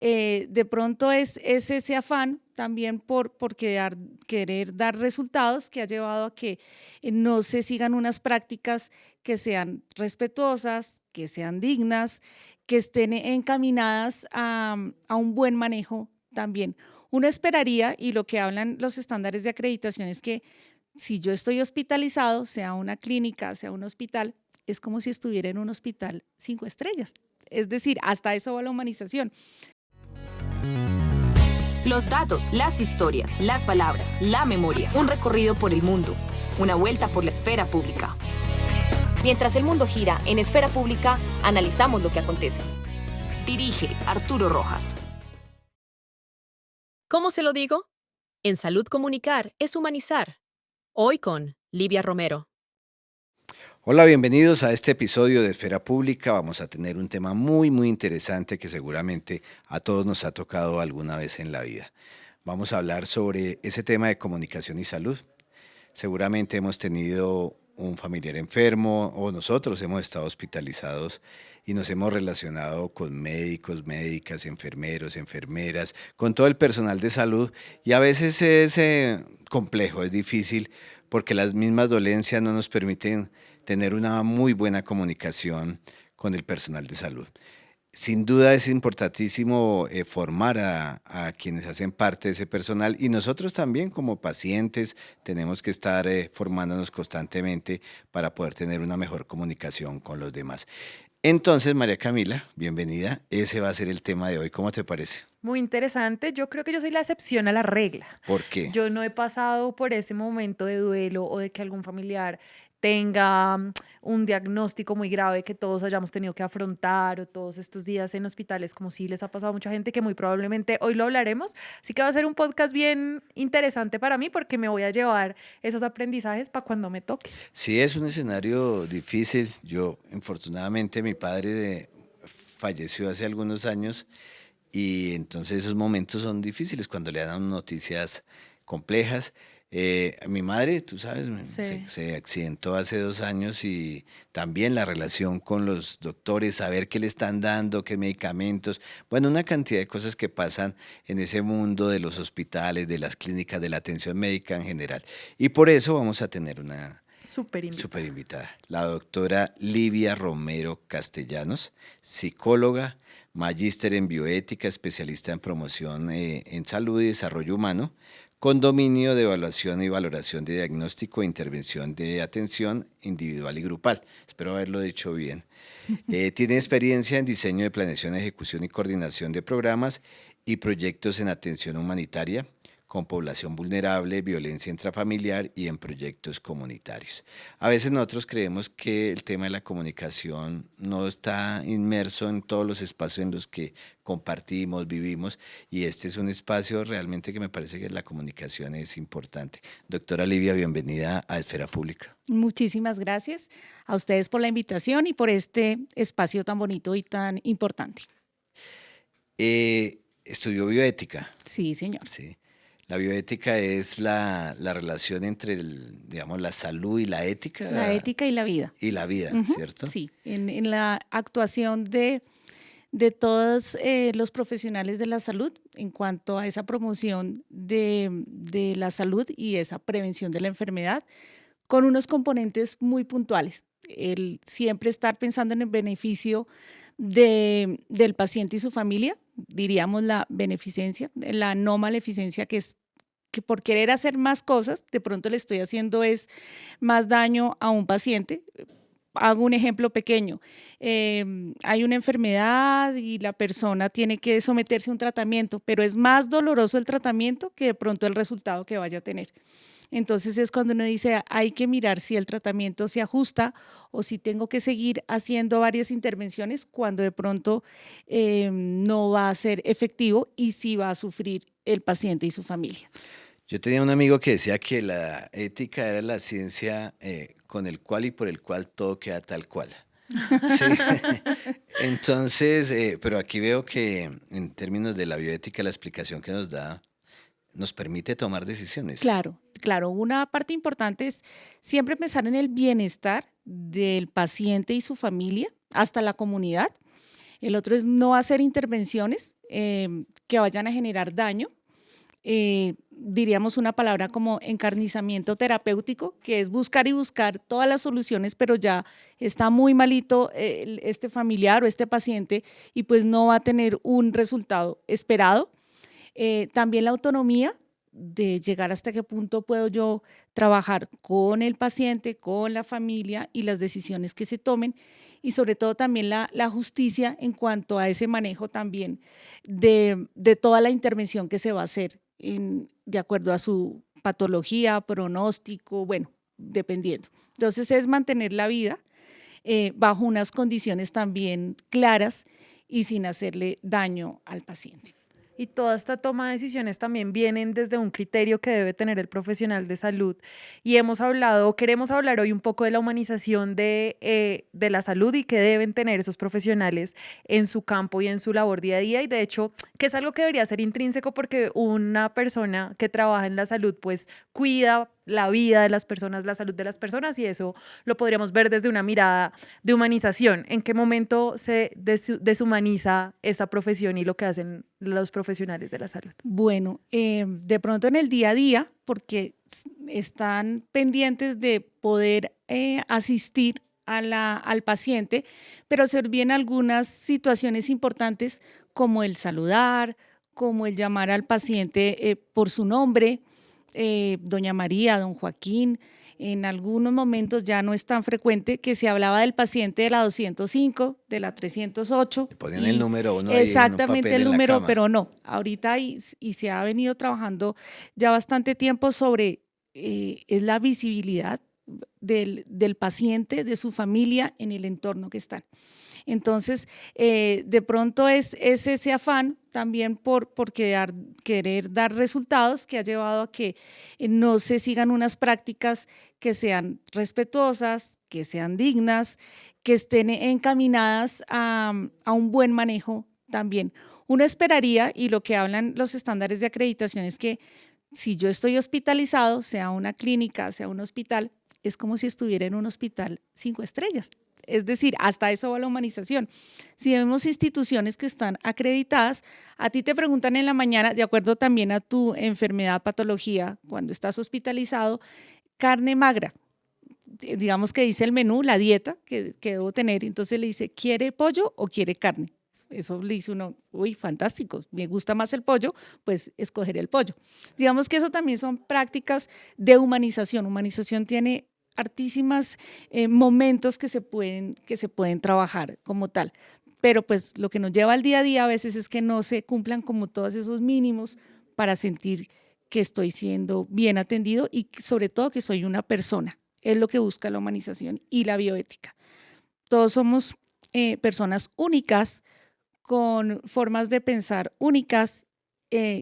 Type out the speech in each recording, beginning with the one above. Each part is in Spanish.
de pronto es ese afán también por querer dar resultados que ha llevado a que no se sigan unas prácticas que sean respetuosas, que sean dignas, que estén encaminadas a un buen manejo también. Uno esperaría, y lo que hablan los estándares de acreditación es que si yo estoy hospitalizado, sea una clínica, sea un hospital, es como si estuviera en un hospital 5 estrellas. Es decir, hasta eso va la humanización. Los datos, las historias, las palabras, la memoria. Un recorrido por el mundo. Una vuelta por la esfera pública. Mientras el mundo gira, en Esfera Pública analizamos lo que acontece. Dirige Arturo Rojas. ¿Cómo se lo digo? En Salud comunicar es humanizar. Hoy con Livia Romero. Hola, bienvenidos a este episodio de Esfera Pública. Vamos a tener un tema muy interesante que seguramente a todos nos ha tocado alguna vez en la vida. Vamos a hablar sobre ese tema de comunicación y salud. Seguramente hemos tenido un familiar enfermo o nosotros hemos estado hospitalizados y nos hemos relacionado con médicos, médicas, enfermeros, enfermeras, con todo el personal de salud y a veces es complejo, es difícil porque las mismas dolencias no nos permiten tener una muy buena comunicación con el personal de salud. Sin duda es importantísimo formar a quienes hacen parte de ese personal y nosotros también como pacientes tenemos que estar formándonos constantemente para poder tener una mejor comunicación con los demás. Entonces, María Camila, bienvenida. Ese va a ser el tema de hoy. ¿Cómo te parece? Muy interesante. Yo creo que yo soy la excepción a la regla. ¿Por qué? Yo no he pasado por ese momento de duelo o de que algún familiar tenga un diagnóstico muy grave que todos hayamos tenido que afrontar o todos estos días en hospitales, como sí les ha pasado a mucha gente que muy probablemente hoy lo hablaremos. Así que va a ser un podcast bien interesante para mí porque me voy a llevar esos aprendizajes para cuando me toque. Sí, es un escenario difícil. Yo, infortunadamente, mi padre falleció hace algunos años y entonces esos momentos son difíciles cuando le dan noticias complejas. Mi madre, tú sabes, Sí. se accidentó hace 2 años y también la relación con los doctores, saber qué le están dando, qué medicamentos, bueno, una cantidad de cosas que pasan en ese mundo de los hospitales, de las clínicas, de la atención médica en general. Y por eso vamos a tener una Súper súper invitada. invitada, la doctora Livia Romero Castellanos, psicóloga, magíster en bioética, especialista en promoción en salud y desarrollo humano, con dominio de evaluación y valoración de diagnóstico e intervención de atención individual y grupal. Espero haberlo dicho bien. Tiene experiencia en diseño de planeación, ejecución y coordinación de programas y proyectos en atención humanitaria, con población vulnerable, violencia intrafamiliar y en proyectos comunitarios. A veces nosotros creemos que el tema de la comunicación no está inmerso en todos los espacios en los que compartimos, vivimos, y este es un espacio realmente que me parece que la comunicación es importante. Doctora Livia, bienvenida a Esfera Pública. Muchísimas gracias a ustedes por la invitación y por este espacio tan bonito y tan importante. Estudió bioética, Sí, señor. ¿sí? La bioética es la relación entre, digamos, la salud y la La ética ética y la vida. y la vida, Ujú, ¿cierto? sí, en la actuación de todos los profesionales de la salud en cuanto a esa promoción de la salud y esa prevención de la enfermedad, con unos componentes muy puntuales. El siempre estar pensando en el beneficio del paciente y su familia, diríamos la beneficencia, la no maleficencia, que es que por querer hacer más cosas, de pronto le estoy haciendo es más daño a un paciente. Hago un ejemplo pequeño. Hay una enfermedad y la persona tiene que someterse a un tratamiento, pero es más doloroso el tratamiento que de pronto el resultado que vaya a tener. Entonces es cuando uno dice, hay que mirar si el tratamiento se ajusta o si tengo que seguir haciendo varias intervenciones cuando de pronto no va a ser efectivo y sí va a sufrir el paciente y su familia. Yo tenía un amigo que decía que la ética era la ciencia con el cual y por el cual todo queda tal cual. Sí. Entonces, pero aquí veo que en términos de la bioética, la explicación que nos da nos permite tomar decisiones. Claro, claro. Una parte importante es siempre pensar en el bienestar del paciente y su familia, hasta la comunidad. El otro es no hacer intervenciones que vayan a generar daño. Diríamos una palabra como encarnizamiento terapéutico, que es buscar y buscar todas las soluciones, pero ya está muy malito este familiar o este paciente y pues no va a tener un resultado esperado. También la autonomía de llegar hasta qué punto puedo yo trabajar con el paciente, con la familia y las decisiones que se tomen, y sobre todo también la justicia en cuanto a ese manejo también de toda la intervención que se va a hacer de acuerdo a su patología, pronóstico, bueno, dependiendo. Entonces es mantener la vida bajo unas condiciones también claras y sin hacerle daño al paciente. Y toda esta toma de decisiones también vienen desde un criterio que debe tener el profesional de salud. Y queremos hablar hoy un poco de la humanización de la salud y que deben tener esos profesionales en su campo y en su labor día a día. Y de hecho, que es algo que debería ser intrínseco porque una persona que trabaja en la salud pues cuida la vida de las personas, la salud de las personas, y eso lo podríamos ver desde una mirada de humanización. ¿En qué momento se deshumaniza esa profesión y lo que hacen los profesionales de la salud? Bueno, de pronto en el día a día, porque están pendientes de poder asistir al paciente, pero se olvidan algunas situaciones importantes como el saludar, como el llamar al paciente por su nombre, doña María, don Joaquín. En algunos momentos ya no es tan frecuente que se hablaba del paciente de la 205, de la 308. Le ponían el número uno ahí en un Exactamente papel el en la número, cama. pero no. Ahorita y se ha venido trabajando ya bastante tiempo sobre es la visibilidad del paciente, de su familia en el entorno que están. Entonces, de pronto es ese afán también por querer dar resultados que ha llevado a que no se sigan unas prácticas que sean respetuosas, que sean dignas, que estén encaminadas a un buen manejo también. Uno esperaría, y lo que hablan los estándares de acreditación es que si yo estoy hospitalizado, sea una clínica, sea un hospital, es como si estuviera en un hospital 5 estrellas. Es decir, hasta eso va la humanización. Si vemos instituciones que están acreditadas, a ti te preguntan en la mañana, de acuerdo también a tu enfermedad, patología, cuando estás hospitalizado, carne magra. Digamos que dice el menú, la dieta que debo tener. Entonces le dice, ¿quiere pollo o quiere carne? Eso le dice uno, uy, fantástico, me gusta más el pollo, pues escogeré el pollo. Digamos que eso también son prácticas de humanización. Humanización tiene hartísimos momentos que se pueden trabajar como tal. Pero pues lo que nos lleva al día a día a veces es que no se cumplan como todos esos mínimos para sentir que estoy siendo bien atendido y sobre todo que soy una persona. Es lo que busca la humanización y la bioética. Todos somos personas únicas, con formas de pensar únicas,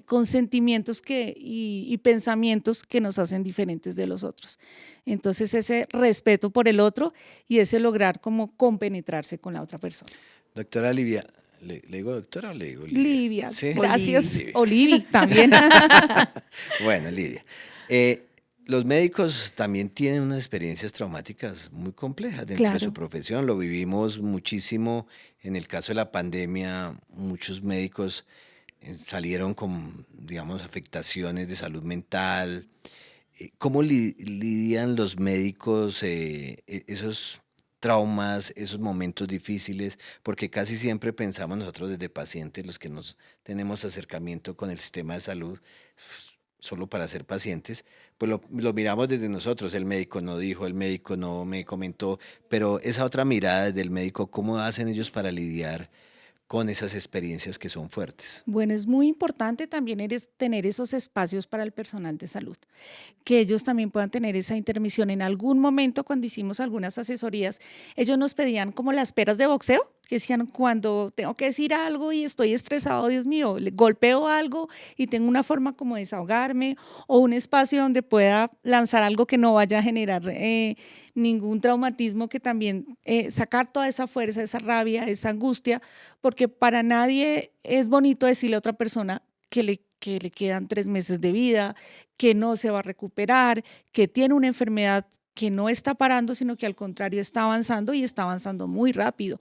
con sentimientos y pensamientos que nos hacen diferentes de los otros. Entonces ese respeto por el otro y ese lograr como compenetrarse con la otra persona. Doctora Livia, ¿le digo doctora o le digo Livia? Livia, ¿Sí? gracias. Livia. Olivi también. Bueno, Livia. Los médicos también tienen unas experiencias traumáticas muy complejas dentro de Claro. su profesión. Lo vivimos muchísimo en el caso de la pandemia. Muchos médicos salieron con, digamos, afectaciones de salud mental. ¿Cómo lidian los médicos esos traumas, esos momentos difíciles? Porque casi siempre pensamos nosotros desde pacientes, los que nos tenemos acercamiento con el sistema de salud, solo para ser pacientes, pues lo miramos desde nosotros. El médico no dijo, el médico no me comentó, pero esa otra mirada del médico, ¿cómo hacen ellos para lidiar con esas experiencias que son fuertes? Bueno, es muy importante también tener esos espacios para el personal de salud, que ellos también puedan tener esa intermisión. En algún momento, cuando hicimos algunas asesorías, ellos nos pedían como las peras de boxeo, que decían, cuando tengo que decir algo y estoy estresado, Dios mío, le golpeo algo y tengo una forma como de desahogarme, o un espacio donde pueda lanzar algo que no vaya a generar ningún traumatismo, que también sacar toda esa fuerza, esa rabia, esa angustia, porque para nadie es bonito decirle a otra persona que le quedan 3 meses de vida, que no se va a recuperar, que tiene una enfermedad que no está parando, sino que al contrario está avanzando y está avanzando muy rápido.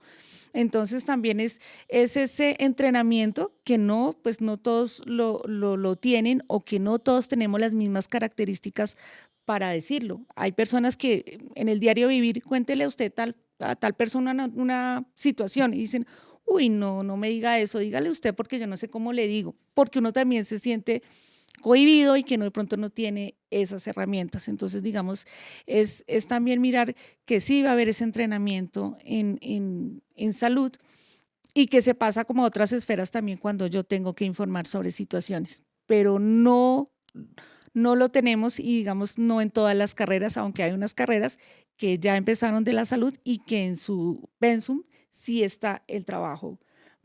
Entonces también es ese entrenamiento que no, pues no todos lo tienen o que no todos tenemos las mismas características para decirlo. Hay personas que en el diario vivir, cuéntele a usted a tal persona una situación y dicen, uy, no, no me diga eso, dígale usted porque yo no sé cómo le digo, porque uno también se siente cohibido y que no, de pronto no tiene esas herramientas. Entonces, digamos, es también mirar que sí va a haber ese entrenamiento en salud y que se pasa como a otras esferas también cuando yo tengo que informar sobre situaciones, pero no lo tenemos y digamos no en todas las carreras, aunque hay unas carreras que ya empezaron de la salud y que en su pensum sí está el trabajo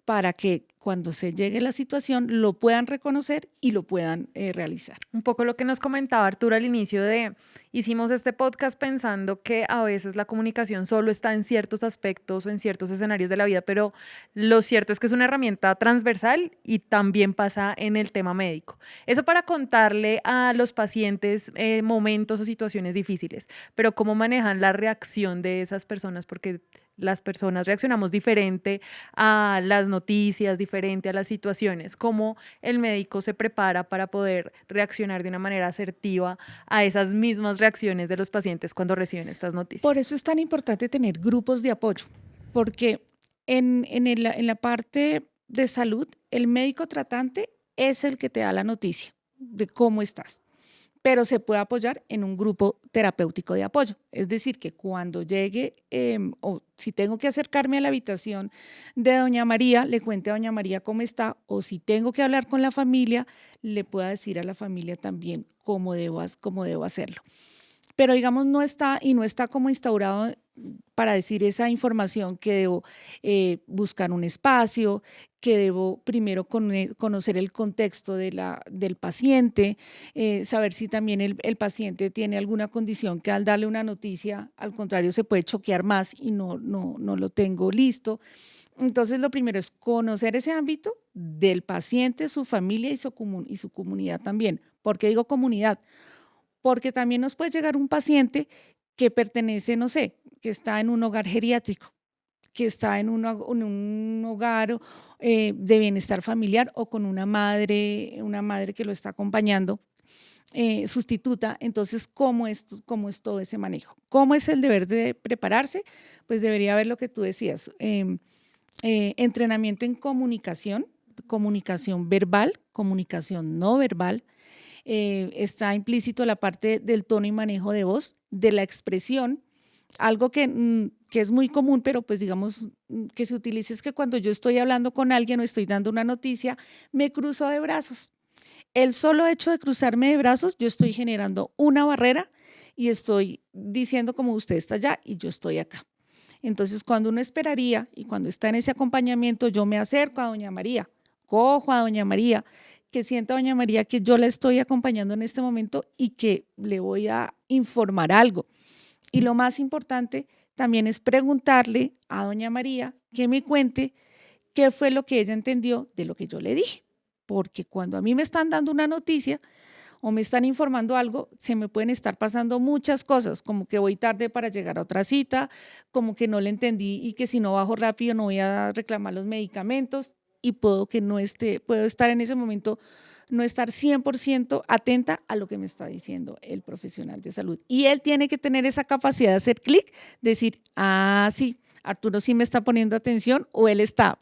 para que cuando se llegue la situación lo puedan reconocer y lo puedan realizar. Un poco lo que nos comentaba Arturo al inicio de, hicimos este podcast pensando que a veces la comunicación solo está en ciertos aspectos o en ciertos escenarios de la vida, pero lo cierto es que es una herramienta transversal y también pasa en el tema médico. Eso para contarle a los pacientes momentos o situaciones difíciles, pero cómo manejan la reacción de esas personas, porque las personas reaccionamos diferente a las noticias, diferente a las situaciones, cómo el médico se prepara para poder reaccionar de una manera asertiva a esas mismas reacciones de los pacientes cuando reciben estas noticias. Por eso es tan importante tener grupos de apoyo, porque en la parte de salud, el médico tratante es el que te da la noticia de cómo estás, pero se puede apoyar en un grupo terapéutico de apoyo. Es decir, que cuando llegue o si tengo que acercarme a la habitación de doña María, le cuente a doña María cómo está, o si tengo que hablar con la familia, le pueda decir a la familia también cómo debo hacerlo. Pero digamos no está como instaurado para decir esa información que debo buscar un espacio, que debo primero conocer el contexto del paciente, saber si también el paciente tiene alguna condición que al darle una noticia, al contrario, se puede choquear más y no lo tengo listo. Entonces, lo primero es conocer ese ámbito del paciente, su familia y su comunidad también. ¿Por qué digo comunidad? Porque también nos puede llegar un paciente que pertenece, no sé, que está en un hogar geriátrico, que está en un hogar de bienestar familiar o con una madre que lo está acompañando, sustituta. Entonces, ¿cómo es todo ese manejo? ¿Cómo es el deber de prepararse? Pues debería haber lo que tú decías, entrenamiento en comunicación verbal, comunicación no verbal. Está implícito la parte del tono y manejo de voz, de la expresión, algo que es muy común, pero pues digamos que se utiliza es que cuando yo estoy hablando con alguien o estoy dando una noticia, me cruzo de brazos. El solo hecho de cruzarme de brazos, yo estoy generando una barrera y estoy diciendo como usted está allá y yo estoy acá. Entonces, cuando uno esperaría y cuando está en ese acompañamiento, yo me acerco a doña María, cojo a doña María, que sienta doña María que yo la estoy acompañando en este momento y que le voy a informar algo. Y lo más importante también es preguntarle a doña María que me cuente qué fue lo que ella entendió de lo que yo le dije. Porque cuando a mí me están dando una noticia o me están informando algo, se me pueden estar pasando muchas cosas, como que voy tarde para llegar a otra cita, como que no le entendí y que si no bajo rápido no voy a reclamar los medicamentos. Y puedo estar en ese momento, no estar 100% atenta a lo que me está diciendo el profesional de salud. Y él tiene que tener esa capacidad de hacer clic, decir, sí, Arturo sí me está poniendo atención o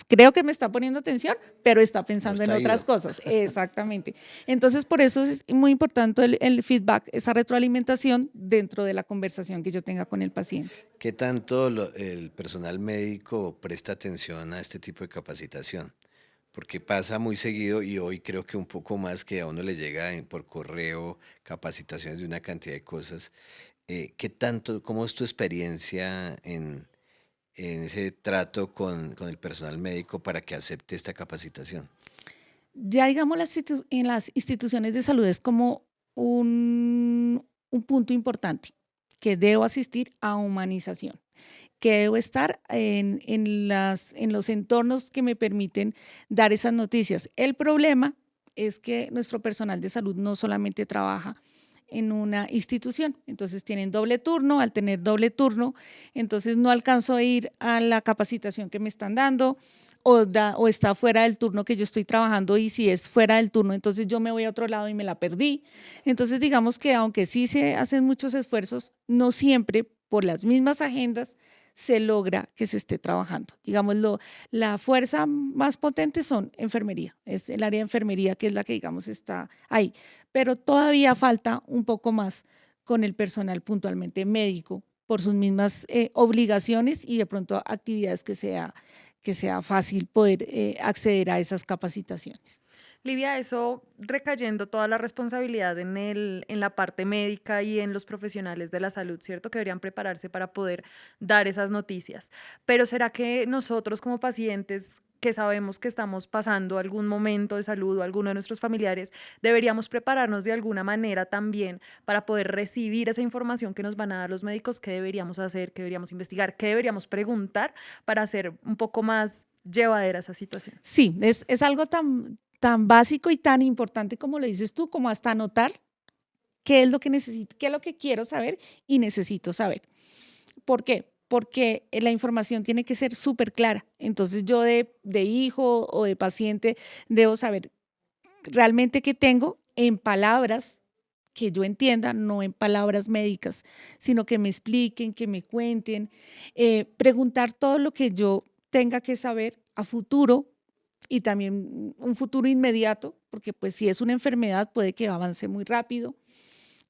creo que me está poniendo atención, pero está pensando en otras cosas. Exactamente. Entonces, por eso es muy importante el feedback, esa retroalimentación dentro de la conversación que yo tenga con el paciente. ¿Qué tanto el personal médico presta atención a este tipo de capacitación? Porque pasa muy seguido y hoy creo que un poco más que a uno le llega por correo capacitaciones de una cantidad de cosas. ¿Cómo es tu experiencia en ese trato con el personal médico para que acepte esta capacitación? Ya digamos en las instituciones de salud es como un punto importante, que debo asistir a humanización, que debo estar en los entornos que me permiten dar esas noticias. El problema es que nuestro personal de salud no solamente trabaja en una institución. Entonces tienen doble turno, al tener doble turno, entonces no alcanzo a ir a la capacitación que me están dando o está fuera del turno que yo estoy trabajando y si es fuera del turno, entonces yo me voy a otro lado y me la perdí. Entonces digamos que aunque sí se hacen muchos esfuerzos, no siempre por las mismas agendas se logra que se esté trabajando. Digamos, la fuerza más potente son enfermería, es el área de enfermería que es la que, digamos, está ahí. Pero todavía falta un poco más con el personal puntualmente médico por sus mismas obligaciones y de pronto actividades que sea fácil poder acceder a esas capacitaciones. Livia, eso recayendo toda la responsabilidad en la parte médica y en los profesionales de la salud, ¿cierto? Que deberían prepararse para poder dar esas noticias. Pero ¿será que nosotros como pacientes que sabemos que estamos pasando algún momento de salud o alguno de nuestros familiares, deberíamos prepararnos de alguna manera también para poder recibir esa información que nos van a dar los médicos? ¿Qué deberíamos hacer? ¿Qué deberíamos investigar? ¿Qué deberíamos preguntar para hacer un poco más llevadera esa situación? Sí, es algo tan básico y tan importante como lo dices tú, como hasta anotar qué es lo que necesito, qué es lo que quiero saber y necesito saber. ¿Por qué? Porque la información tiene que ser súper clara. Entonces yo de hijo o de paciente debo saber realmente qué tengo en palabras que yo entienda, no en palabras médicas, sino que me expliquen, que me cuenten, preguntar todo lo que yo tenga que saber a futuro y también un futuro inmediato, porque pues si es una enfermedad puede que avance muy rápido.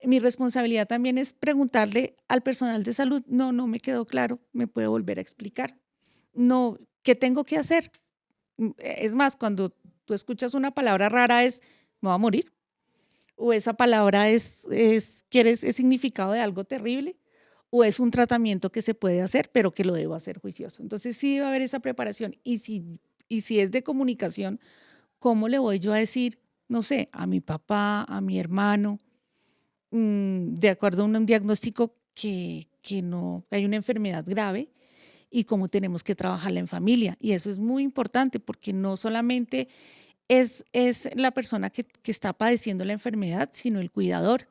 Mi responsabilidad también es preguntarle al personal de salud, no me quedó claro, me puede volver a explicar. No, ¿qué tengo que hacer? Es más, cuando tú escuchas una palabra rara es, me voy a morir, o esa palabra es significado de algo terrible, o es un tratamiento que se puede hacer, pero que lo debo hacer juicioso. Entonces sí debe haber esa preparación. Y si es de comunicación, ¿cómo le voy yo a decir, no sé, a mi papá, a mi hermano, de acuerdo a un diagnóstico que no hay una enfermedad grave y cómo tenemos que trabajarla en familia? Y eso es muy importante porque no solamente es la persona que está padeciendo la enfermedad, sino el cuidador.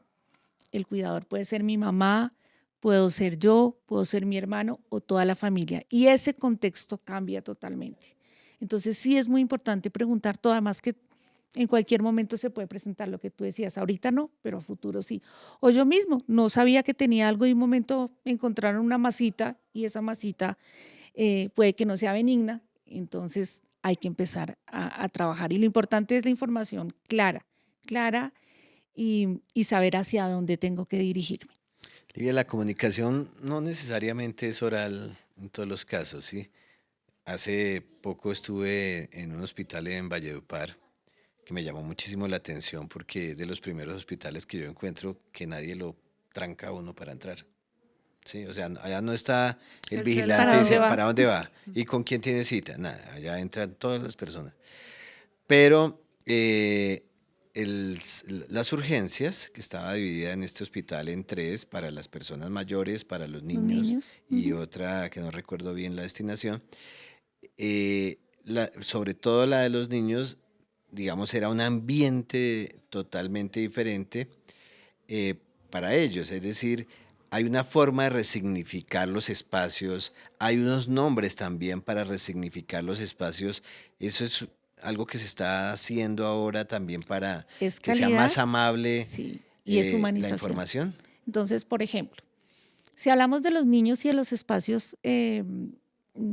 El cuidador puede ser mi mamá, puedo ser yo, puedo ser mi hermano o toda la familia. Y ese contexto cambia totalmente. Entonces sí es muy importante preguntar todo, además que en cualquier momento se puede presentar lo que tú decías, ahorita no, pero a futuro sí. O yo mismo no sabía que tenía algo y un momento me encontraron una masita y esa masita puede que no sea benigna, entonces hay que empezar a trabajar. Y lo importante es la información clara y saber hacia dónde tengo que dirigirme. Livia, la comunicación no necesariamente es oral en todos los casos, ¿sí? Hace poco estuve en un hospital en Valledupar que me llamó muchísimo la atención porque es de los primeros hospitales que yo encuentro que nadie lo tranca a uno para entrar. Sí, o sea, allá no está el El vigilante ¿Para dónde diciendo, va? ¿para dónde va? ¿Y con quién tiene cita? Nada, allá entran todas las personas. Pero las urgencias, que estaba dividida en este hospital en tres, para las personas mayores, para los Los niños niños. y otra que no recuerdo bien la destinación, sobre todo la de los niños, digamos, era un ambiente totalmente diferente eh, para ellos. Es decir, hay una forma de resignificar los espacios, hay unos nombres también para resignificar los espacios. Eso es algo que se está haciendo ahora también para Es que sea más calidad, amable sí, y es la humanización. información. Entonces, por ejemplo, si hablamos de los niños y de los espacios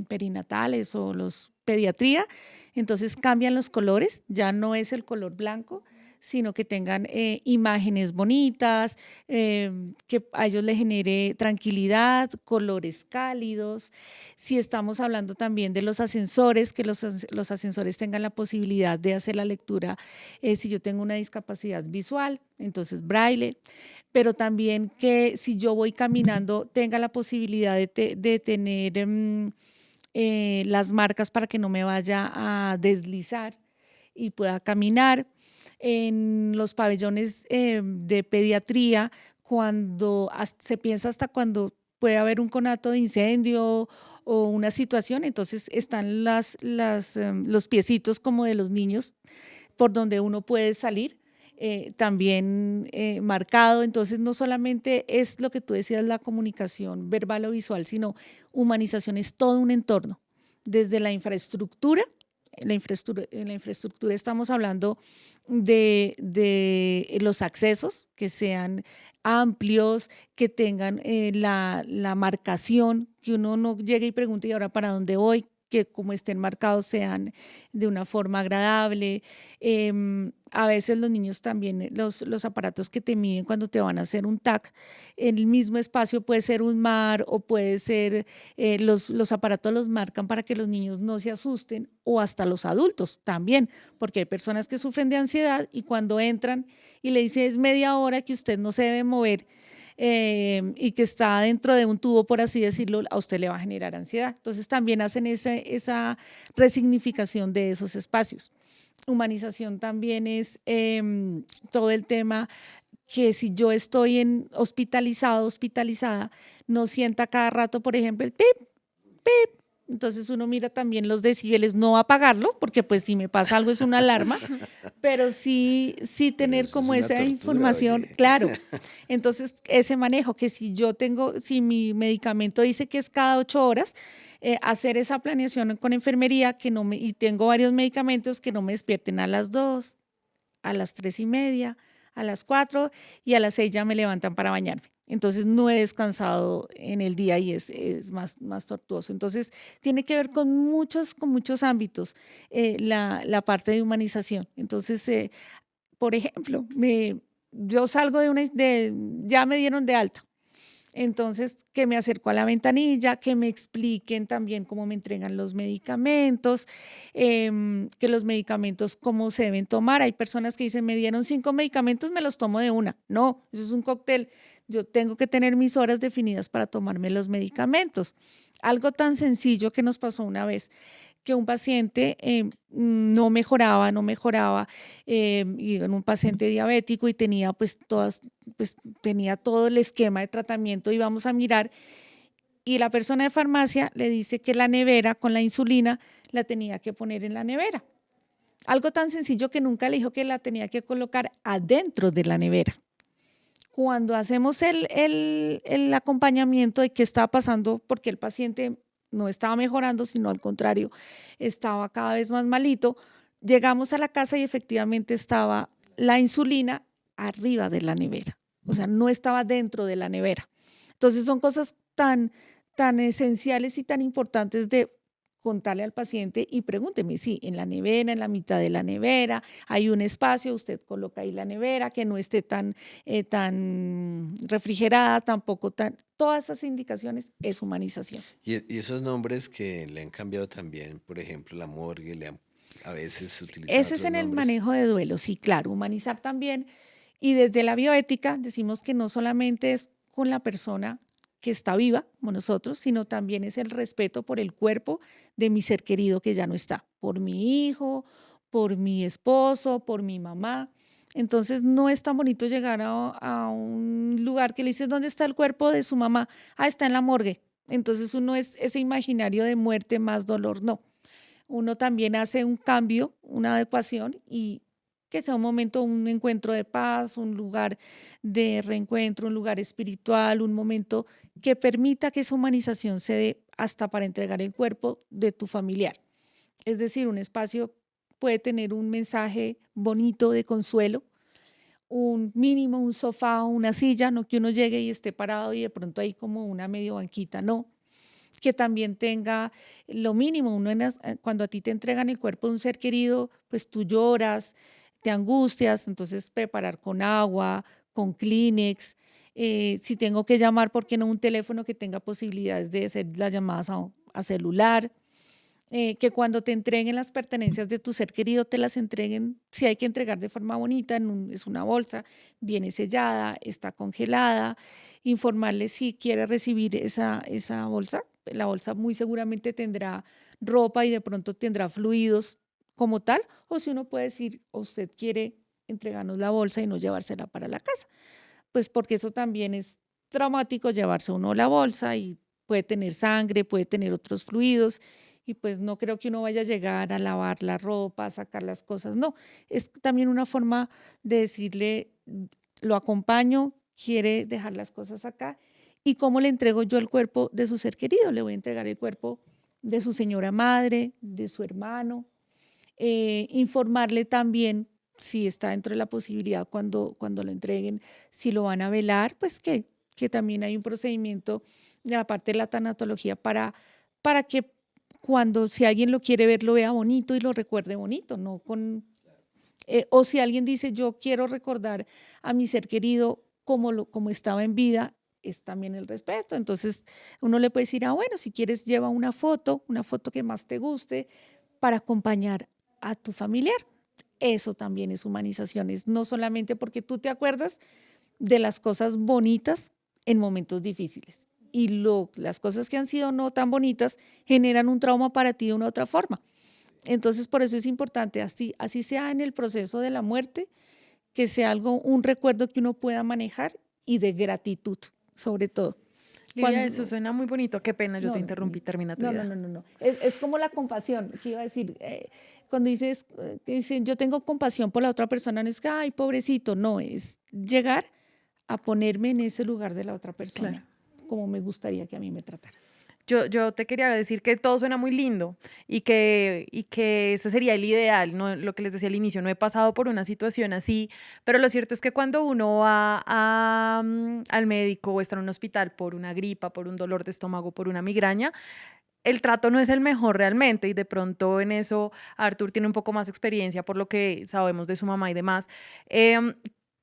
perinatales o los pediatría, entonces cambian los colores, ya no es el color blanco, sino que tengan imágenes bonitas, que a ellos les genere tranquilidad, colores cálidos. Si estamos hablando también de los ascensores, que los ascensores tengan la posibilidad de hacer la lectura, si yo tengo una discapacidad visual, entonces braille, pero también que si yo voy caminando tenga la posibilidad de tener las marcas para que no me vaya a deslizar y pueda caminar. En los pabellones de pediatría, cuando se piensa hasta cuando puede haber un conato de incendio o una situación, entonces están los piecitos como de los niños por donde uno puede salir. también marcado. Entonces, no solamente es lo que tú decías, la comunicación verbal o visual, sino humanización es todo un entorno, desde la infraestructura. En la infraestructura estamos hablando de los accesos, que sean amplios, que tengan la marcación, que uno no llegue y pregunte, ¿y ahora para dónde voy? Que como estén marcados sean de una forma agradable. A veces los niños también, los aparatos que te miden cuando te van a hacer un TAC, en el mismo espacio puede ser un mar o puede ser, los aparatos los marcan para que los niños no se asusten o hasta los adultos también, porque hay personas que sufren de ansiedad y cuando entran y le dicen es media hora que usted no se debe mover, y que está dentro de un tubo, por así decirlo, a usted le va a generar ansiedad. Entonces también hacen esa resignificación de esos espacios. Humanización también es todo el tema que si yo estoy hospitalizada, no sienta cada rato, por ejemplo, el pip, pip. Entonces uno mira también los decibeles, no apagarlo, porque pues si me pasa algo es una alarma, pero sí Pero tener eso es como una esa tortura, información, oye. claro. Entonces ese manejo, que si mi medicamento dice que es cada 8 horas, hacer esa planeación con enfermería y tengo varios medicamentos que no me despierten a las 2, a las 3:30, a las 4 y a las 6 ya me levantan para bañarme. Entonces no he descansado en el día y es más tortuoso. Entonces tiene que ver con muchos ámbitos, la parte de humanización. Entonces, por ejemplo, yo salgo ya me dieron de alta. Entonces, que me acerco a la ventanilla, que me expliquen también cómo me entregan los medicamentos, que los medicamentos cómo se deben tomar. Hay personas que dicen, me dieron 5 medicamentos, me los tomo de una. No, eso es un cóctel. Yo tengo que tener mis horas definidas para tomarme los medicamentos. Algo tan sencillo que nos pasó una vez, que un paciente no mejoraba, y era un paciente diabético y tenía tenía todo el esquema de tratamiento y vamos a mirar y la persona de farmacia le dice que la nevera con la insulina la tenía que poner en la nevera. Algo tan sencillo que nunca le dijo que la tenía que colocar adentro de la nevera. Cuando hacemos el acompañamiento de qué estaba pasando, porque el paciente no estaba mejorando, sino al contrario, estaba cada vez más malito, llegamos a la casa y efectivamente estaba la insulina arriba de la nevera, o sea, no estaba dentro de la nevera. Entonces son cosas tan esenciales y tan importantes de contarle al paciente y pregúnteme, sí, en la nevera, en la mitad de la nevera, hay un espacio, usted coloca ahí la nevera, que no esté tan refrigerada, tampoco todas esas indicaciones es humanización. Y esos nombres que le han cambiado también, por ejemplo, la morgue, a veces utilizan Ese es otros en el nombres. manejo de duelo, sí, claro, humanizar también. Y desde la bioética decimos que no solamente es con la persona que está viva, como nosotros, sino también es el respeto por el cuerpo de mi ser querido que ya no está, por mi hijo, por mi esposo, por mi mamá. Entonces no es tan bonito llegar a un lugar que le dices, ¿dónde está el cuerpo de su mamá? Ah, está en la morgue. Entonces uno es ese imaginario de muerte más dolor, no. Uno también hace un cambio, una adecuación y que sea un momento, un encuentro de paz, un lugar de reencuentro, un lugar espiritual, un momento que permita que esa humanización se dé hasta para entregar el cuerpo de tu familiar. Es decir, un espacio puede tener un mensaje bonito de consuelo, un mínimo, un sofá o una silla, no que uno llegue y esté parado y de pronto hay como una medio banquita, no, que también tenga lo mínimo. Cuando a ti te entregan el cuerpo de un ser querido, pues tú lloras, te angustias, entonces preparar con agua, con Kleenex. Si tengo que llamar, ¿por qué no un teléfono que tenga posibilidades de hacer las llamadas a celular? Que cuando te entreguen las pertenencias de tu ser querido, te las entreguen, si hay que entregar de forma bonita, es una bolsa, viene sellada, está congelada, informarle si quiere recibir esa bolsa. La bolsa muy seguramente tendrá ropa y de pronto tendrá fluidos como tal, o si uno puede decir, usted quiere entregarnos la bolsa y no llevársela para la casa, pues porque eso también es traumático llevarse uno la bolsa y puede tener sangre, puede tener otros fluidos y pues no creo que uno vaya a llegar a lavar la ropa, a sacar las cosas, no, es también una forma de decirle, lo acompaño, quiere dejar las cosas acá, y cómo le entrego yo el cuerpo de su ser querido, le voy a entregar el cuerpo de su señora madre, de su hermano, informarle también si está dentro de la posibilidad cuando lo entreguen, si lo van a velar, pues que también hay un procedimiento de la parte de la tanatología para que cuando si alguien lo quiere ver, lo vea bonito y lo recuerde bonito, no con, o si alguien dice, yo quiero recordar a mi ser querido como estaba en vida, es también el respeto. Entonces, uno le puede decir, bueno, si quieres, lleva una foto que más te guste para acompañar a tu familiar. Eso también es humanización, es no solamente porque tú te acuerdas de las cosas bonitas en momentos difíciles y las cosas que han sido no tan bonitas generan un trauma para ti de una u otra forma. Entonces, por eso es importante, así sea en el proceso de la muerte, que sea un recuerdo que uno pueda manejar y de gratitud, sobre todo. Lidia, eso Cuando, suena muy bonito. Qué pena, yo no, te no, interrumpí. Termina tu no, no, idea. no, no, no. Es como la compasión, que iba a decir, cuando dices, que dicen, yo tengo compasión por la otra persona, no es que, ay, pobrecito, no, es llegar a ponerme en ese lugar de la otra Claro. persona, como me gustaría que a mí me tratara. Yo te quería decir que todo suena muy lindo y que ese sería el ideal, ¿no? Lo que les decía al inicio, no he pasado por una situación así, pero lo cierto es que cuando uno va al médico o está en un hospital por una gripa, por un dolor de estómago, por una migraña, el trato no es el mejor realmente y de pronto en eso Arthur tiene un poco más experiencia por lo que sabemos de su mamá y demás. Em,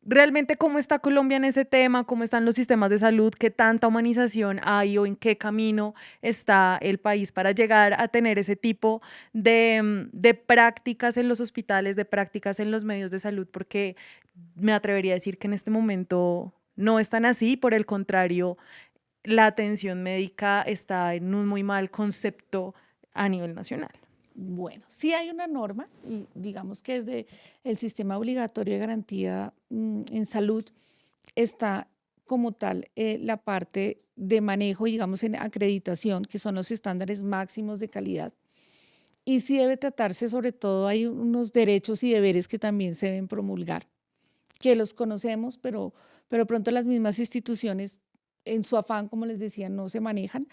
Realmente, ¿cómo está Colombia en ese tema? ¿Cómo están los sistemas de salud? ¿Qué tanta humanización hay o en qué camino está el país para llegar a tener ese tipo de prácticas en los hospitales, de prácticas en los medios de salud? Porque me atrevería a decir que en este momento no están así, por el contrario, la atención médica está en un muy mal concepto a nivel nacional. Bueno, sí hay una norma y digamos que desde el sistema obligatorio de garantía en salud está como tal la parte de manejo, digamos, en acreditación, que son los estándares máximos de calidad. Y sí debe tratarse, sobre todo, hay unos derechos y deberes que también se deben promulgar, que los conocemos, pero pronto las mismas instituciones, en su afán, como les decía, no se manejan,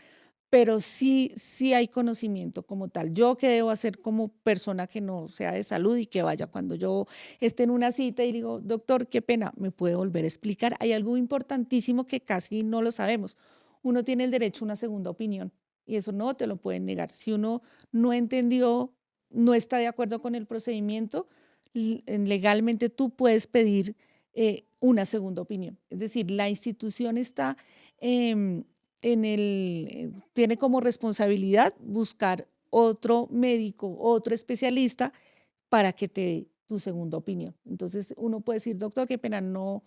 pero sí hay conocimiento como tal. Yo qué debo hacer como persona que no sea de salud y que vaya cuando yo esté en una cita y digo, doctor, qué pena, ¿me puede volver a explicar? Hay algo importantísimo que casi no lo sabemos. Uno tiene el derecho a una segunda opinión y eso no te lo pueden negar. Si uno no entendió, no está de acuerdo con el procedimiento, legalmente tú puedes pedir una segunda opinión. Es decir, la institución está em, tiene como responsabilidad buscar otro médico, otro especialista para que te dé tu segunda opinión. Entonces uno puede decir, doctor, qué pena, no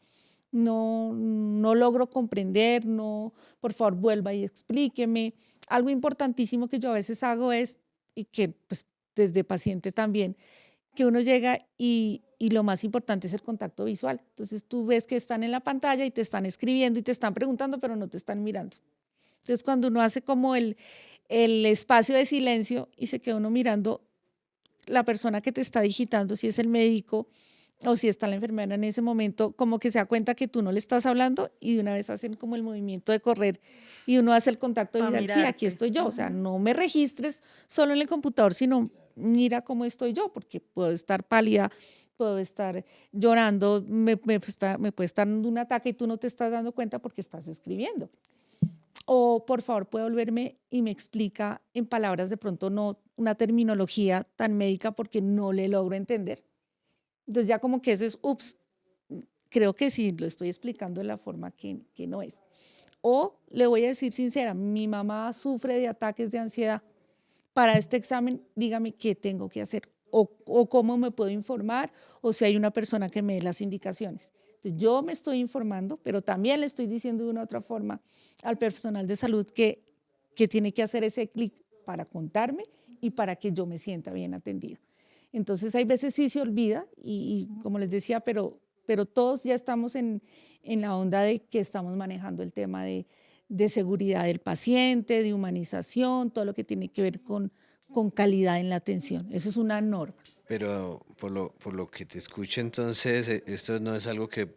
logro comprender, no, por favor, vuelva y explíqueme. Algo importantísimo que yo a veces hago es, y que pues desde paciente también, que uno llega y lo más importante es el contacto visual. Entonces tú ves que están en la pantalla y te están escribiendo y te están preguntando, pero no te están mirando. Entonces, cuando uno hace como el espacio de silencio y se queda uno mirando la persona que te está digitando, si es el médico o si está la enfermera en ese momento, como que se da cuenta que tú no le estás hablando y de una vez hacen como el movimiento de correr y uno hace el contacto Para visual, sí, aquí mirarte. estoy yo, o sea, no me registres solo en el computador, sino mira cómo estoy yo, porque puedo estar pálida, puedo estar llorando, me puede estar dando un ataque y tú no te estás dando cuenta porque estás escribiendo. O por favor puede volverme y me explica en palabras de pronto no una terminología tan médica porque no le logro entender. Entonces ya como que eso es, ups, creo que sí, lo estoy explicando de la forma que no es. O le voy a decir sincera, mi mamá sufre de ataques de ansiedad. Para este examen, dígame qué tengo que hacer o cómo me puedo informar o si hay una persona que me dé las indicaciones. Entonces, yo me estoy informando, pero también le estoy diciendo de una u otra forma al personal de salud que tiene que hacer ese clic para contarme y para que yo me sienta bien atendida. Entonces, hay veces sí se olvida y como les decía, pero todos ya estamos en la onda de que estamos manejando el tema de seguridad del paciente, de humanización, todo lo que tiene que ver con calidad en la atención. Eso es una norma. Pero por lo que te escucho, entonces, esto no es algo que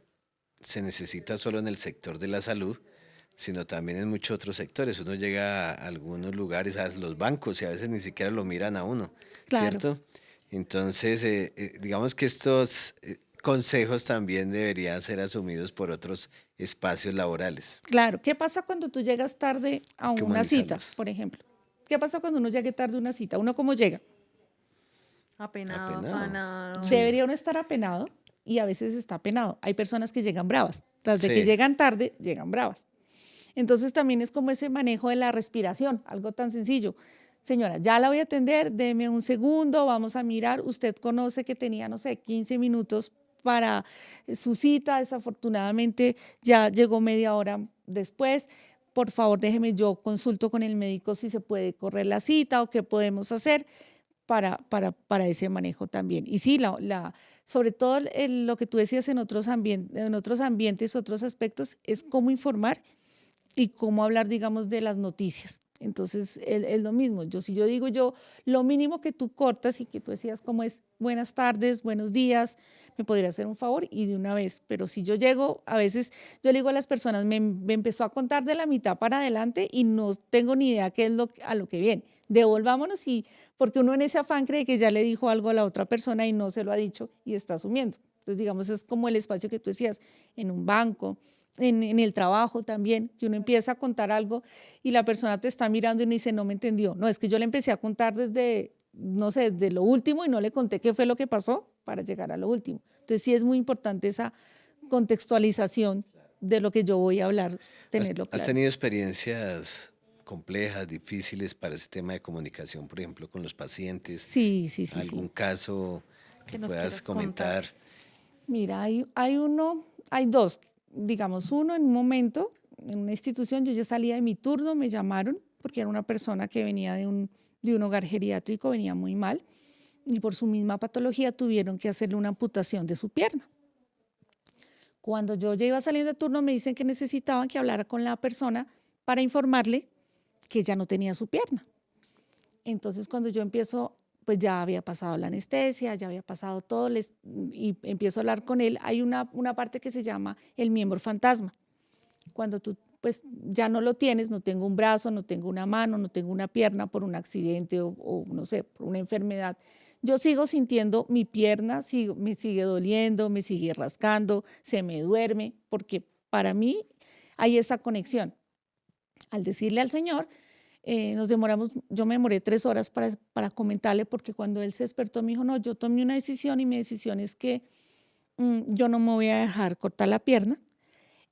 se necesita solo en el sector de la salud, sino también en muchos otros sectores. Uno llega a algunos lugares, a los bancos, y a veces ni siquiera lo miran a uno, Claro, ¿cierto? Entonces, digamos que estos consejos también deberían ser asumidos por otros espacios laborales. claro. ¿Qué pasa cuando tú llegas tarde a Hay que una cita, humanizarlos. por ejemplo? ¿Qué pasa cuando uno llegue tarde a una cita? ¿Uno cómo llega? Apenado, Apenado. afanado. Sí. Debería uno estar apenado y a veces está apenado. Hay personas que llegan bravas. Tras de que Sí. llegan tarde, llegan bravas. Entonces también es como ese manejo de la respiración, algo tan sencillo. Señora, ya la voy a atender, deme un segundo, vamos a mirar. Usted conoce que tenía, no sé, 15 minutos para su cita, desafortunadamente ya llegó media hora después. Por favor, déjeme, yo consulto con el médico si se puede correr la cita o qué podemos hacer para ese manejo también. Y sí, sobre todo lo que tú decías en otros ambientes, otros aspectos, es cómo informar y cómo hablar, digamos, de las noticias. Entonces, es lo mismo. Si yo digo lo mínimo que tú cortas y que tú decías como es buenas tardes, buenos días, me podría hacer un favor y de una vez. Pero si yo llego, a veces yo le digo a las personas, me empezó a contar de la mitad para adelante y no tengo ni idea qué es a lo que viene. Devolvámonos porque uno en ese afán cree que ya le dijo algo a la otra persona y no se lo ha dicho y está asumiendo. Entonces, digamos, es como el espacio que tú decías en un banco, en el trabajo también, que uno empieza a contar algo y la persona te está mirando y uno dice, no me entendió. No, es que yo le empecé a contar desde, no sé, desde lo último y no le conté qué fue lo que pasó para llegar a lo último. Entonces sí es muy importante esa contextualización de lo que yo voy a hablar, tenerlo ¿Has claro. tenido experiencias complejas, difíciles para ese tema de comunicación, por ejemplo, con los pacientes? Sí, sí, sí, ¿Algún sí. caso Que que nos puedas quieras contar. comentar? Mira, hay dos, digamos, uno en un momento, en una institución, yo ya salía de mi turno, me llamaron porque era una persona que venía de un hogar geriátrico, venía muy mal y por su misma patología tuvieron que hacerle una amputación de su pierna. Cuando yo ya iba saliendo de turno, me dicen que necesitaban que hablara con la persona para informarle que ya no tenía su pierna. Entonces, cuando yo empiezo, pues ya había pasado la anestesia, ya había pasado todo, y empiezo a hablar con él, hay una parte que se llama el miembro fantasma. Cuando tú pues ya no lo tienes, no tengo un brazo, no tengo una mano, no tengo una pierna por un accidente o no sé, por una enfermedad, yo sigo sintiendo mi pierna, me sigue doliendo, me sigue rascando, se me duerme, porque para mí hay esa conexión. Al decirle al Señor, yo me demoré 3 horas para comentarle, porque cuando él se despertó me dijo, no, yo tomé una decisión y mi decisión es que yo no me voy a dejar cortar la pierna,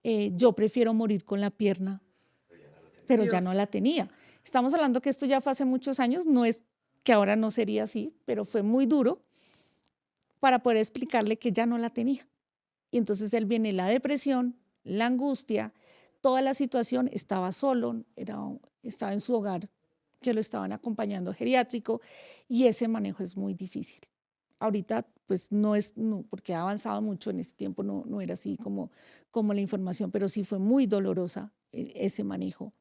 yo prefiero morir con la pierna, pero ya no Dios. la tenía. Estamos hablando que esto ya fue hace muchos años, no es que ahora no sería así, pero fue muy duro para poder explicarle que ya no la tenía. Y entonces él viene la depresión, la angustia, toda la situación, estaba solo, estaba en su hogar, que lo estaban acompañando geriátrico, y ese manejo es muy difícil. Ahorita, pues no, porque ha avanzado mucho en este tiempo, no era así como la información, pero sí fue muy dolorosa ese manejo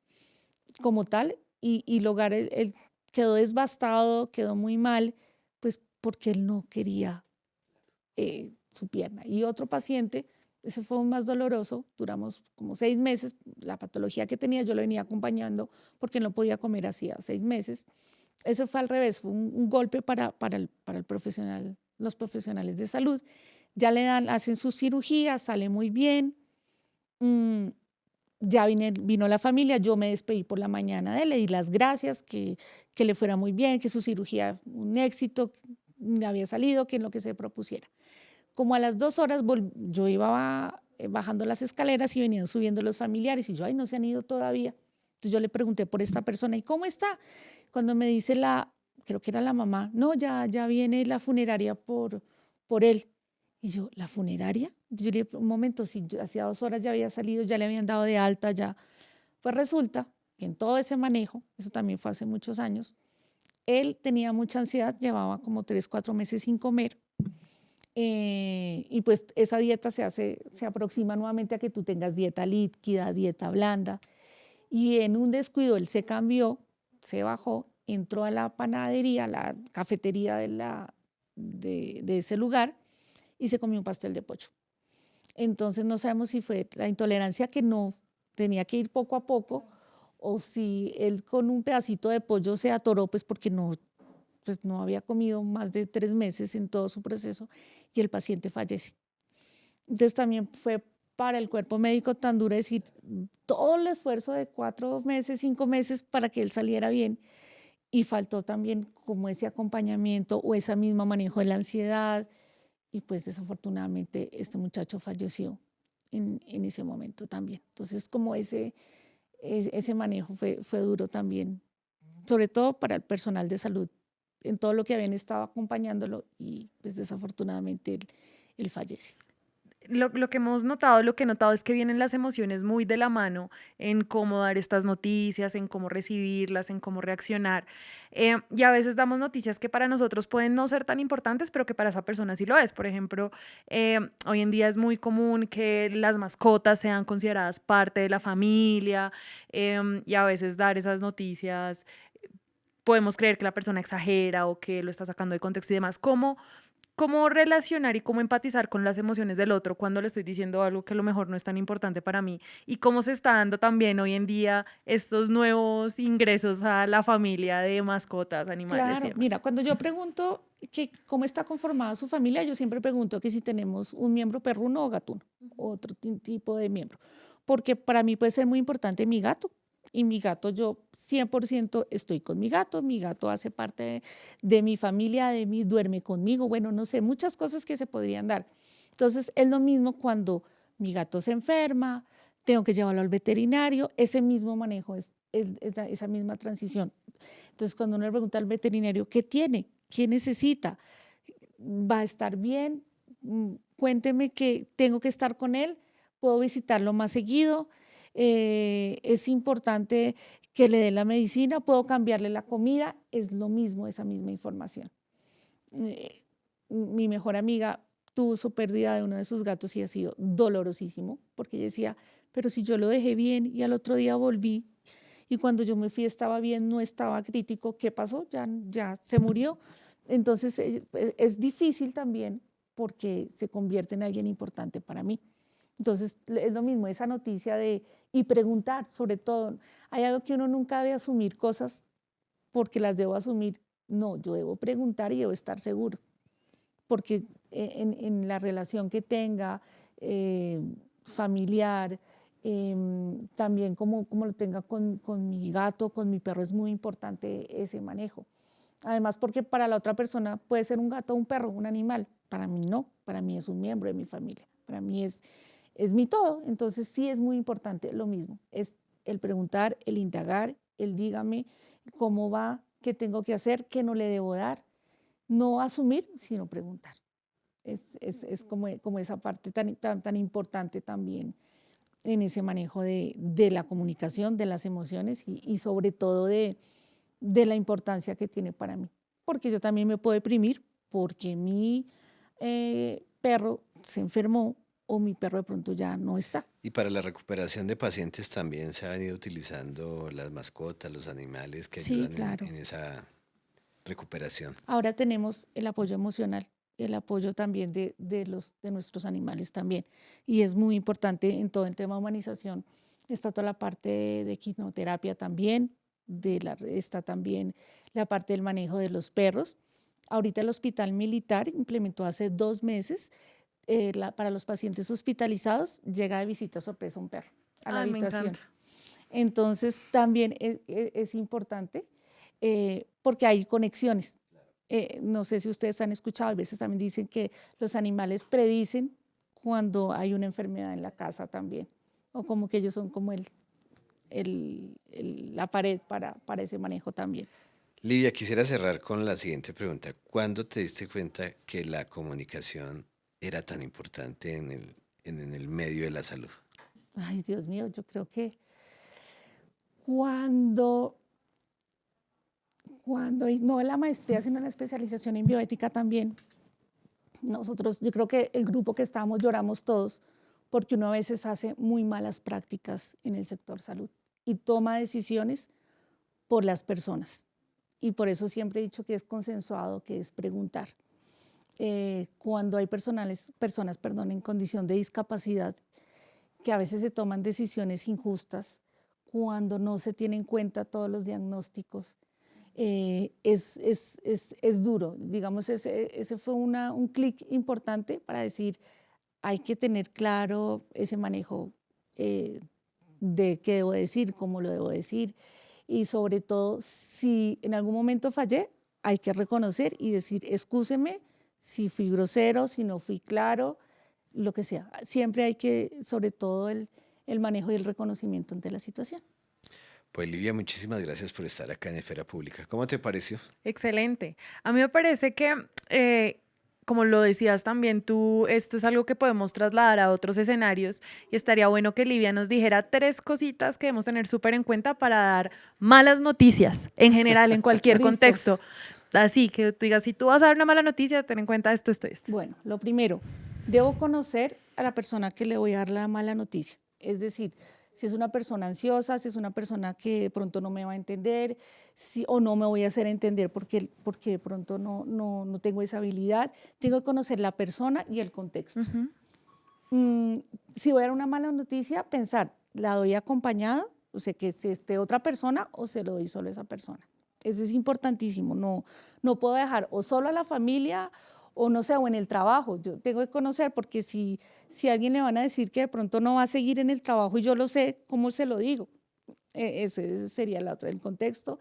como tal, y el hogar él quedó devastado, quedó muy mal, pues porque él no quería su pierna. Y otro paciente, ese fue aún más doloroso, duramos como 6 meses, la patología que tenía yo lo venía acompañando porque no podía comer hacía 6 meses. Eso fue al revés, fue un golpe para el profesional, los profesionales de salud. Ya hacen su cirugía, sale muy bien. mm, ya vino la familia, yo me despedí por la mañana de él, le di las gracias, que le fuera muy bien, que su cirugía un éxito, había salido, que en lo que se propusiera. Como a las 2 horas yo iba bajando las escaleras y venían subiendo los familiares y yo, ay, no se han ido todavía. Entonces yo le pregunté por esta persona, ¿y cómo está? Cuando me dice creo que era la mamá, no, ya viene la funeraria por él. Y yo, ¿la funeraria? Yo le dije, un momento, si hacía 2 horas ya había salido, ya le habían dado de alta, ya. Pues resulta que en todo ese manejo, eso también fue hace muchos años, él tenía mucha ansiedad, llevaba como 3, 4 meses sin comer. Y pues esa dieta se aproxima nuevamente a que tú tengas dieta líquida, dieta blanda. Y en un descuido él se cambió, se bajó entró a la panadería, a la cafetería de ese lugar y se comió un pastel de pollo. Entonces no sabemos si fue la intolerancia que no tenía que ir poco a poco o si él con un pedacito de pollo se atoró, pues porque pues no había comido más de 3 meses en todo su proceso y el paciente fallece. Entonces también fue para el cuerpo médico tan duro decir todo el esfuerzo de 4 meses, 5 meses para que él saliera bien y faltó también como ese acompañamiento o ese mismo manejo de la ansiedad y pues desafortunadamente este muchacho falleció en ese momento también. Entonces como ese manejo fue duro también, sobre todo para el personal de salud, en todo lo que habían estado acompañándolo y pues desafortunadamente él fallece. Lo que hemos notado, lo que he notado es que vienen las emociones muy de la mano en cómo dar estas noticias, en cómo recibirlas, en cómo reaccionar. Y a veces damos noticias que para nosotros pueden no ser tan importantes, pero que para esa persona sí lo es. Por ejemplo, hoy en día es muy común que las mascotas sean consideradas parte de la familia, y a veces dar esas noticias podemos creer que la persona exagera o que lo está sacando de contexto y demás. ¿Cómo relacionar y cómo empatizar con las emociones del otro cuando le estoy diciendo algo que a lo mejor no es tan importante para mí? Y cómo se está dando también hoy en día estos nuevos ingresos a la familia de mascotas, animales y Claro, mira, demás. cuando yo pregunto que cómo está conformada su familia, yo siempre pregunto que si tenemos un miembro perruno o gatuno, otro tipo de miembro, porque para mí puede ser muy importante mi gato. Y mi gato, yo 100% estoy con mi gato hace parte de mi familia, de mí, duerme conmigo, bueno, no sé, muchas cosas que se podrían dar. Entonces, es lo mismo cuando mi gato se enferma, tengo que llevarlo al veterinario, ese mismo manejo, esa misma transición. Entonces, cuando uno le pregunta al veterinario, ¿qué tiene? ¿Qué necesita? ¿Va a estar bien? Cuénteme que tengo que estar con él, puedo visitarlo más seguido, es importante que le dé la medicina, puedo cambiarle la comida, es lo mismo, esa misma información. Eh, Mi mejor amiga tuvo su pérdida de uno de sus gatos y ha sido dolorosísimo, porque ella decía, pero si yo lo dejé bien y al otro día volví y cuando yo me fui estaba bien, no estaba crítico, ¿qué pasó? Ya se murió. Entonces es difícil también porque se convierte en alguien importante para mí. Entonces es lo mismo, esa noticia y preguntar, sobre todo, hay algo que uno nunca debe asumir cosas porque las debo asumir. No, yo debo preguntar y debo estar seguro, porque en la relación que tenga, eh, familiar, también como lo tenga con mi gato, con mi perro, es muy importante ese manejo. Además, porque para la otra persona puede ser un gato, un perro, un animal. Para mí no, para mí es un miembro de mi familia, para mí es mi todo. Entonces sí es muy importante lo mismo, es el preguntar, el indagar, el dígame cómo va, qué tengo que hacer, qué no le debo dar. No asumir, sino preguntar. Es como esa parte tan importante también en ese manejo de la comunicación, de las emociones y sobre todo de la importancia que tiene para mí. Porque yo también me puedo deprimir porque mi perro se enfermó o mi perro de pronto ya no está. Y para la recuperación de pacientes también se ha venido utilizando las mascotas, los animales que Sí, ayudan claro. en esa recuperación. Ahora tenemos el apoyo emocional, el apoyo también de nuestros animales también. Y es muy importante en todo el tema de humanización. Está toda la parte de quinoterapia también, está también la parte del manejo de los perros. Ahorita el Hospital Militar implementó hace 2 meses para los pacientes hospitalizados, llega de visita sorpresa un perro a la Ay, me habitación. encanta. Entonces también es importante porque hay conexiones. No sé si ustedes han escuchado, a veces también dicen que los animales predicen cuando hay una enfermedad en la casa también, o como que ellos son como la pared para ese manejo también. Livia, quisiera cerrar con la siguiente pregunta. ¿Cuándo te diste cuenta que la comunicación era tan importante en el medio de la salud? Ay, Dios mío, yo creo que cuando, y no en la maestría, sino en la especialización en bioética también, nosotros, yo creo que el grupo que estábamos lloramos todos porque uno a veces hace muy malas prácticas en el sector salud y toma decisiones por las personas. y por eso siempre he dicho que es consensuado, que es preguntar. Cuando hay personas, en condición de discapacidad, que a veces se toman decisiones injustas, cuando no se tienen en cuenta todos los diagnósticos, es duro. Digamos, ese fue un clic importante para decir, hay que tener claro ese manejo de qué debo decir, cómo lo debo decir, y sobre todo, si en algún momento fallé, hay que reconocer y decir, excúseme si fui grosero, si no fui claro, lo que sea. Siempre hay que, sobre todo, el manejo y el reconocimiento ante la situación. Pues Livia, muchísimas gracias por estar acá en Esfera Pública. ¿Cómo te pareció? Excelente. A mí me parece que, como lo decías también tú, esto es algo que podemos trasladar a otros escenarios y estaría bueno que Livia nos dijera 3 cositas que debemos tener súper en cuenta para dar malas noticias en general, en cualquier Listo. contexto. Así que tú digas, si tú vas a dar una mala noticia, ten en cuenta esto, esto, esto. Bueno, lo primero, debo conocer a la persona que le voy a dar la mala noticia. Es decir, si es una persona ansiosa, si es una persona que de pronto no me va a entender, o no me voy a hacer entender porque de pronto no tengo esa habilidad. Tengo que conocer la persona y el contexto. Si voy a dar una mala noticia, pensar, ¿la doy acompañada? O sea, que si esté otra persona o se lo doy solo a esa persona. Eso es importantísimo. No puedo dejar o solo a la familia o no sé, o en el trabajo. Yo tengo que conocer, porque si a alguien le van a decir que de pronto no va a seguir en el trabajo y yo lo sé, ¿cómo se lo digo? Ese sería el contexto.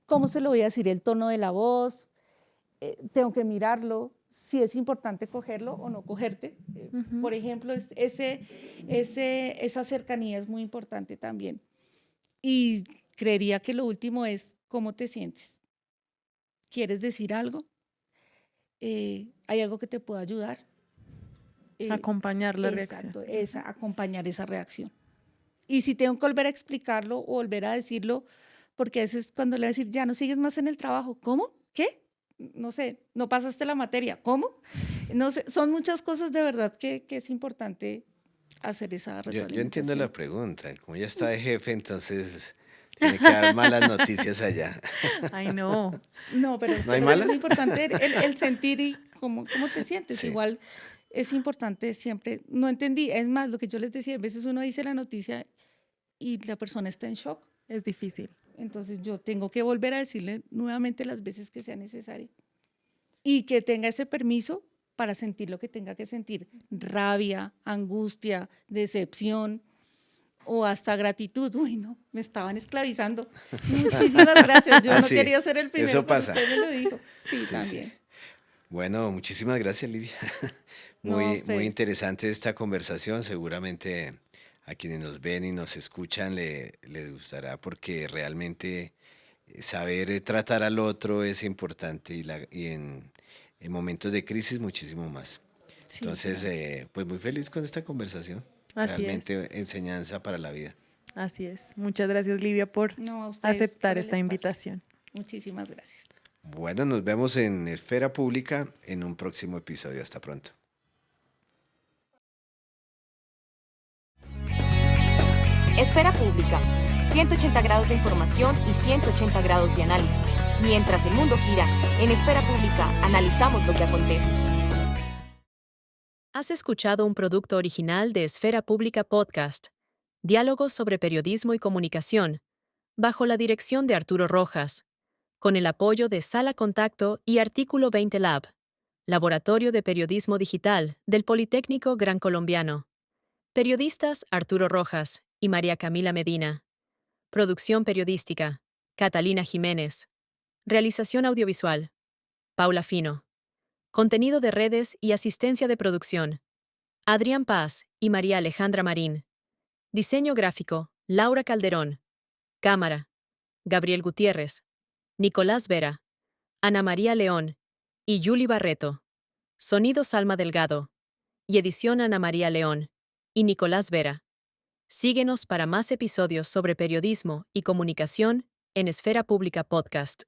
¿Cómo se lo voy a decir? El tono de la voz, tengo que mirarlo, si es importante cogerlo o no cogerte. Por ejemplo, esa cercanía es muy importante también. Y creería que lo último es cómo te sientes. ¿Quieres decir algo? ¿Hay algo que te pueda ayudar? Acompañar la reacción. Exacto, acompañar esa reacción. Y si tengo que volver a explicarlo o volver a decirlo, porque a veces cuando le voy a decir, ya no sigues más en el trabajo, ¿cómo? ¿Qué? No sé, no pasaste la materia, ¿cómo? No sé, son muchas cosas de verdad que es importante hacer esa retroalimentación. Yo entiendo la pregunta. Como ya está de jefe, entonces tiene que dar malas noticias allá. Ay, no. No, pero, ¿No hay pero malas? es muy importante el sentir y cómo te sientes. Sí. Igual es importante siempre, no entendí, es más, lo que yo les decía, a veces uno dice la noticia y la persona está en shock. Es difícil. Entonces yo tengo que volver a decirle nuevamente las veces que sea necesario. Y que tenga ese permiso para sentir lo que tenga que sentir. Rabia, angustia, decepción o hasta gratitud. Uy, no, me estaban esclavizando. Muchísimas gracias. Yo no sí, quería ser el primero, eso pasa. pero usted me lo dijo. Sí, Sí, también. sí. Bueno, muchísimas gracias, Livia. No, a Muy ustedes. interesante esta conversación. Seguramente a quienes nos ven y nos escuchan les gustará, porque realmente saber tratar al otro es importante y en momentos de crisis muchísimo más. Sí, Entonces, gracias. pues muy feliz con esta conversación. Así Realmente es. enseñanza para la vida. Así es. Muchas gracias, Livia, por No, a ustedes aceptar por el esta espacio. invitación. Muchísimas gracias. Bueno, nos vemos en Esfera Pública en un próximo episodio. Hasta pronto. Esfera Pública. 180 grados de información y 180 grados de análisis. Mientras el mundo gira, en Esfera Pública analizamos lo que acontece. Has escuchado un producto original de Esfera Pública Podcast, Diálogos sobre Periodismo y Comunicación, bajo la dirección de Arturo Rojas, con el apoyo de Sala Contacto y Artículo 20 Lab, Laboratorio de Periodismo Digital del Politécnico Gran Colombiano. Periodistas Arturo Rojas y María Camila Medina. Producción periodística, Catalina Jiménez. Realización audiovisual, Paula Fino. Contenido de redes y asistencia de producción, Adrián Paz y María Alejandra Marín. Diseño gráfico, Laura Calderón. Cámara, Gabriel Gutiérrez, Nicolás Vera, Ana María León y Yuli Barreto. Sonido Salma Delgado. Y edición Ana María León y Nicolás Vera. Síguenos para más episodios sobre periodismo y comunicación en Esfera Pública Podcast.